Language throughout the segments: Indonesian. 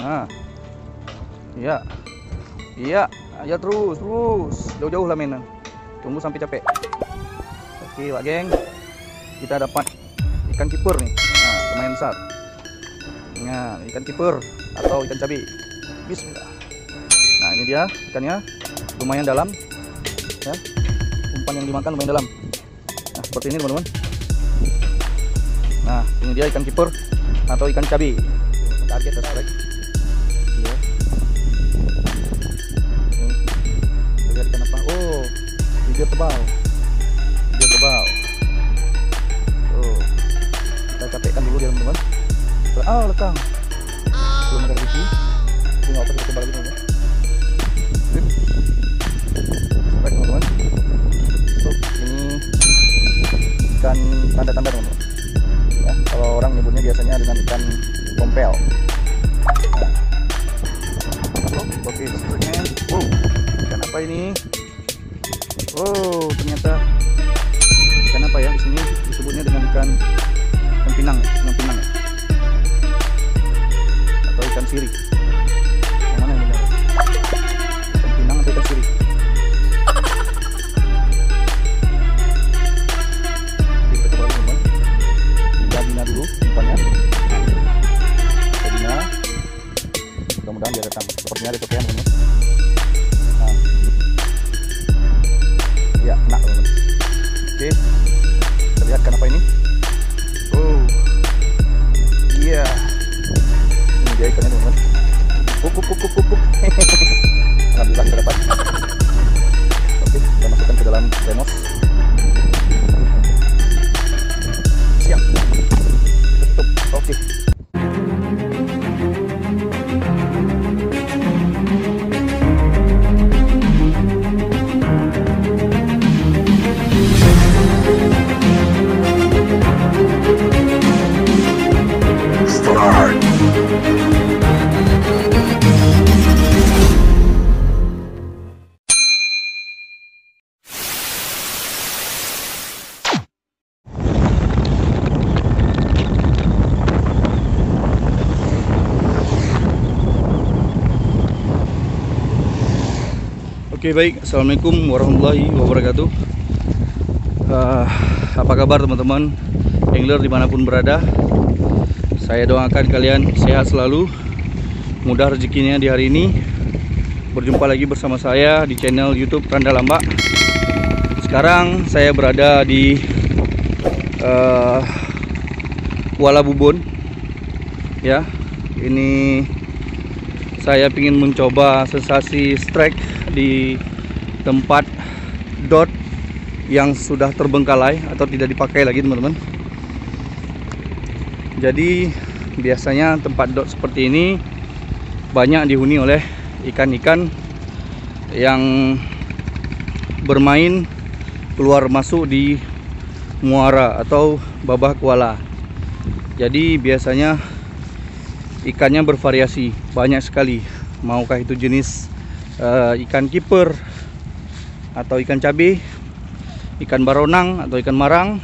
Nah, iya, iya, aja terus, jauh-jauh lah mainan. Tunggu sampai capek. Oke, Pak Geng, kita dapat ikan kiper nih. Nah, lumayan besar. Nah, ikan kiper atau ikan cabai. Bismillah. Nah, ini dia ikannya, lumayan dalam, ya. Umpan yang dimakan lumayan dalam. Nah, seperti ini teman-teman. Nah, ini dia ikan kiper atau ikan cabai. Target strike. Iya. Kita lihat ikan apa? Oh, bibir tebal. Bibir tebal. Tuh. Kita capekkan dulu dia teman-teman. Oh, lekang. Belum ada isi. Ini nggak apa kita coba lagi teman-teman. Strike teman-teman. Tuh, ini ikan tanda-tanda teman-teman. Ya, kalau orang nyebutnya biasanya dengan ikan kompel. Oke, seterusnya. Ikan apa ini? Oh, ternyata ikan apa ya? Di sini disebutnya dengan ikan pinang, ya. Atau ikan siri. Yang mana yang benar? Ikan pinang atau ikan siri? Oke, kita coba dulu, teman. Kita bina dulu umpannya. Kita bina. Mudah-mudahan dia datang. Sepertinya ada cokean, teman-teman. Nah. Ya, kena, teman-teman. Oke. Kita lihat kan apa ini? Oh. Iya. Ini dia ikannya, teman-teman. Kup. Alhamdulillah kita dapat. Oke, kita masukkan ke dalam renos. Siap. Kita tutup. Oke. Oke, baik, assalamualaikum warahmatullahi wabarakatuh. Apa kabar teman-teman angler dimanapun berada? Saya doakan kalian sehat selalu, mudah rezekinya di hari ini. Berjumpa lagi bersama saya di channel YouTube Randa Lamba. Sekarang saya berada di Kuala Bubon. Ya, ini saya ingin mencoba sensasi strike di tempat dot yang sudah terbengkalai atau tidak dipakai lagi, teman-teman. Jadi biasanya tempat dot seperti ini banyak dihuni oleh ikan-ikan yang bermain keluar masuk di muara atau babah kuala. Jadi biasanya ikannya bervariasi, banyak sekali. Maukah itu jenis ikan kiper atau ikan cabai, ikan baronang atau ikan marang,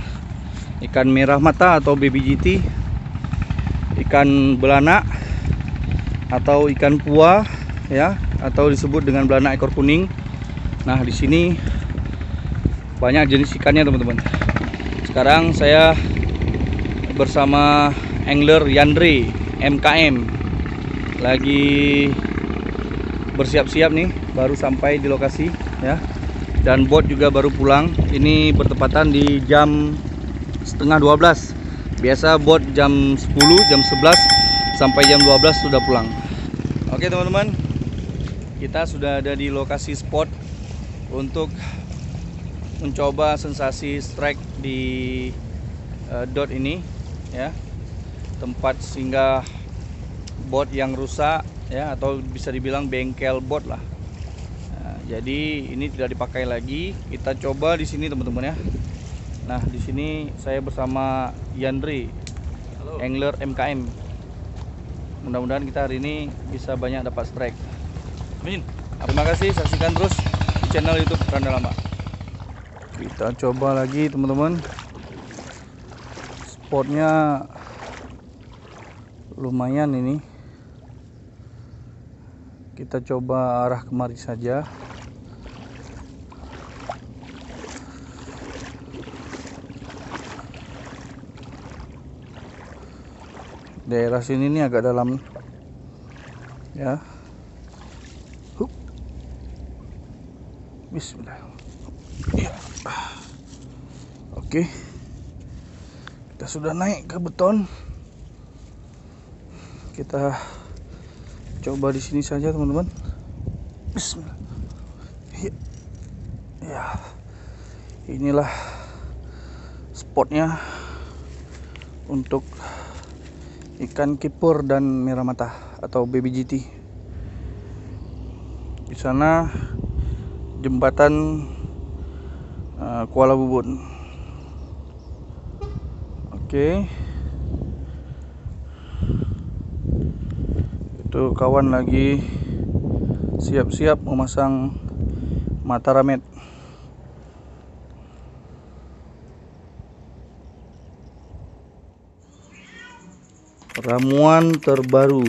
ikan merah mata atau baby GT, ikan belanak atau ikan pua, ya, atau disebut dengan belanak ekor kuning. Nah, di sini banyak jenis ikannya, teman-teman. Sekarang saya bersama angler Yandre MKM lagi bersiap-siap nih, baru sampai di lokasi, ya. Dan bot juga baru pulang. Ini bertepatan di jam setengah 12. Biasa bot jam 10, jam 11 sampai jam 12 sudah pulang. Oke teman-teman, kita sudah ada di lokasi spot untuk mencoba sensasi strike di dot ini, ya. Tempat singgah bot yang rusak, ya, atau bisa dibilang bengkel bot lah. Nah, jadi ini tidak dipakai lagi. Kita coba di sini, teman-teman, ya. Nah, di sini saya bersama Yandre, angler MKM. Mudah-mudahan kita hari ini bisa banyak dapat strike. Amin. Terima kasih, saksikan terus di channel YouTube Randa Lamba. Kita coba lagi, teman-teman. Spotnya lumayan ini. Kita coba arah kemari saja. Daerah sini nih agak dalam ya. Bismillah. Ya. Oke. Kita sudah naik ke beton. Kita coba di sini saja, teman-teman. Bismillah. Ya. Inilah spotnya untuk ikan kipur dan merah mata atau baby GT. Di sana jembatan Kuala Bubun. Oke. Itu kawan lagi siap-siap memasang mata ramet. Ramuan terbaru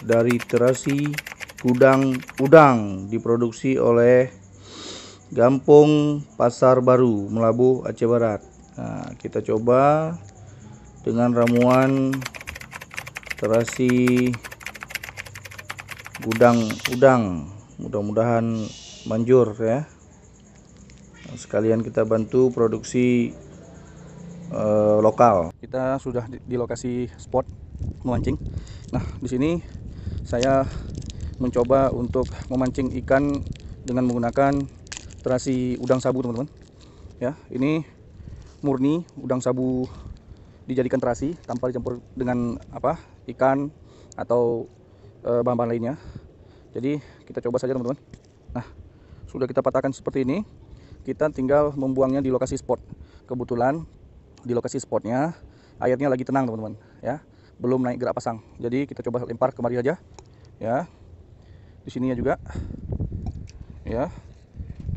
dari terasi Gudang Udang diproduksi oleh Gampong Pasar Baru, Melabuh, Aceh Barat. Nah, kita coba dengan ramuan terasi Gudang Udang. Mudah-mudahan manjur ya. Nah, sekalian kita bantu produksi lokal. Kita sudah di lokasi spot memancing. Nah, di sini saya mencoba untuk memancing ikan dengan menggunakan terasi udang sabu, teman-teman. Ya, ini murni udang sabu dijadikan terasi tanpa dicampur dengan ikan atau bahan-bahan lainnya. Jadi kita coba saja, teman-teman. Nah, sudah kita patahkan seperti ini. Kita tinggal membuangnya di lokasi spot. Kebetulan di lokasi spotnya airnya lagi tenang, teman-teman, ya, belum naik gerak pasang. Jadi kita coba lempar kemari aja, ya. Di sini ya juga, ya.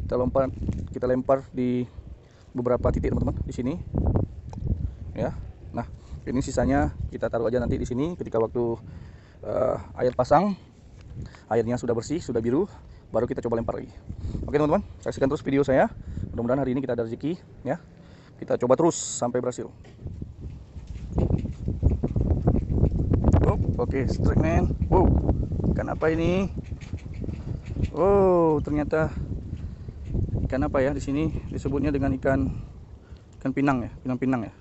Kita lempar di beberapa titik, teman-teman, di sini, ya. Nah, ini sisanya kita taruh aja nanti di sini ketika waktu air pasang, airnya sudah bersih, sudah biru, baru kita coba lempar lagi. Oke, teman-teman, saksikan terus video saya. Mudah-mudahan hari ini kita ada rezeki, ya. Kita coba terus sampai berhasil. Oke, strike man. Wow, ikan apa ini? Oh, ternyata ikan apa ya? Di sini disebutnya dengan ikan pinang ya, pinang ya,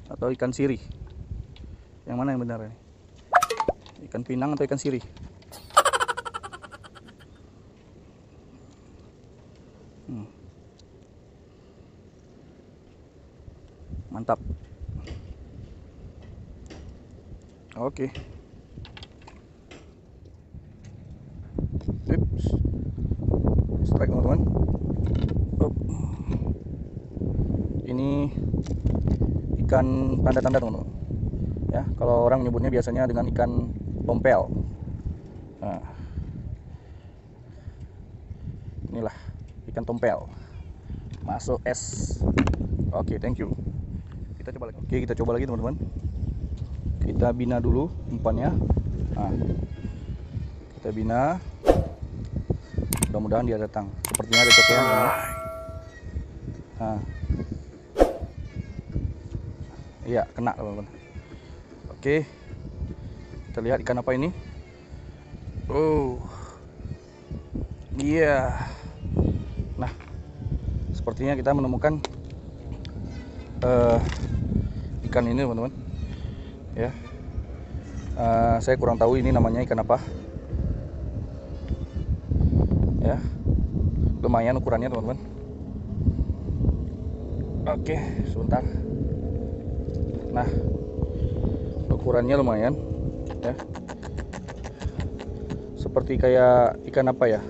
atau ikan sirih. Yang mana yang benar ini? Ikan pinang atau ikan sirih? Mantap. Oke. Ups. Strike, teman-teman. Ini ikan tanda-tanda, teman-teman. Ya, kalau orang menyebutnya biasanya dengan ikan tompel. Nah, inilah ikan tompel. Masuk es. Oke, thank you. Kita coba lagi. Oke, kita coba lagi, teman-teman. Kita bina dulu umpannya. Nah, kita bina. Mudah-mudahan dia datang. Sepertinya ada cokean. Nah, iya, kena, teman-teman. Oke, kita lihat ikan apa ini. Oh, iya. Nah, sepertinya kita menemukan ikan ini, teman-teman, ya. Saya kurang tahu ini namanya ikan apa, ya. Lumayan ukurannya, teman-teman. Oke, sebentar. Nah, ukurannya lumayan, ya. Seperti kayak ikan apa ya?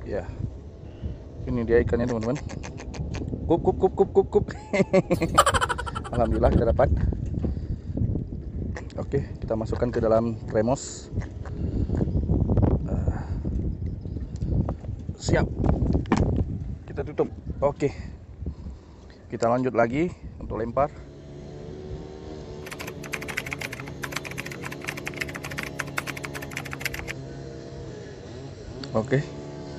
Ya, ini dia ikannya, teman-teman. Kup. Alhamdulillah kita dapat. Oke, kita masukkan ke dalam tremos. Siap. Kita tutup. Oke. Kita lanjut lagi untuk lempar. Oke,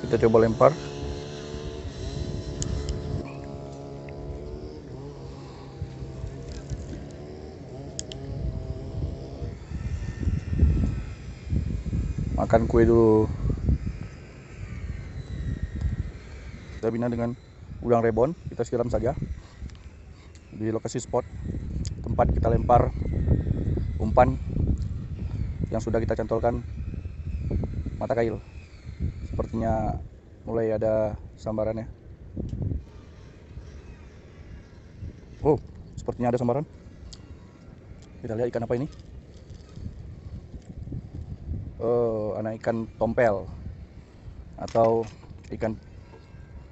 kita coba lempar. Makan kue dulu. Kita bina dengan udang rebon. Kita siram saja di lokasi spot tempat kita lempar umpan yang sudah kita cantolkan mata kail. Sepertinya mulai ada sambarannya. Oh, sepertinya ada sambaran. Kita lihat ikan apa ini. Oh, anak ikan tompel atau ikan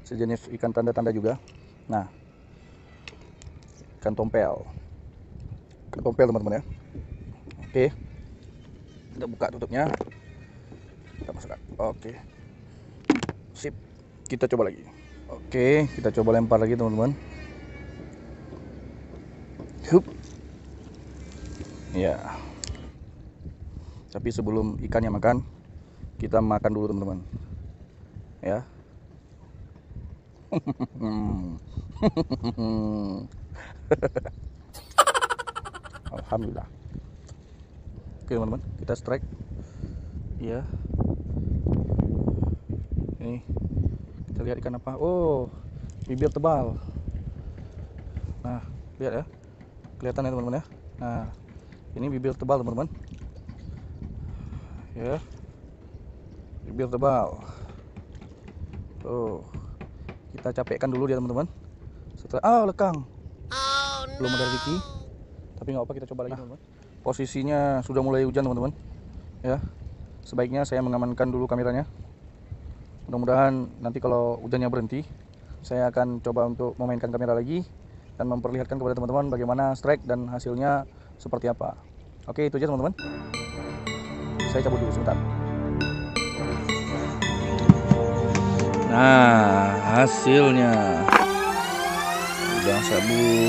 sejenis ikan tanda-tanda juga. Nah, ikan tompel teman-teman ya. Oke, kita buka tutupnya, kita masukkan. Oke, sip, kita coba lagi. Oke, kita coba lempar lagi teman-teman. Hup, ya. Tapi sebelum ikannya makan, kita makan dulu teman-teman. Ya. Alhamdulillah. Oke teman-teman, kita strike. Ya. Ini kita lihat ikan apa. Oh, bibir tebal. Nah, lihat ya. Kelihatan ya teman-teman ya. Nah, ini bibir tebal teman-teman. Ya, bibir tebal. Tuh, kita capekkan dulu dia teman-teman. Setelah lekang. Belum ada rezeki. Tapi nggak apa, kita coba lagi teman-teman. Posisinya sudah mulai hujan teman-teman. Ya, sebaiknya saya mengamankan dulu kameranya. Mudah-mudahan nanti kalau hujannya berhenti, saya akan coba untuk memainkan kamera lagi dan memperlihatkan kepada teman-teman bagaimana strike dan hasilnya seperti apa. Oke, itu aja teman-teman. Saya cabut dulu sebentar. Nah, hasilnya udang sabu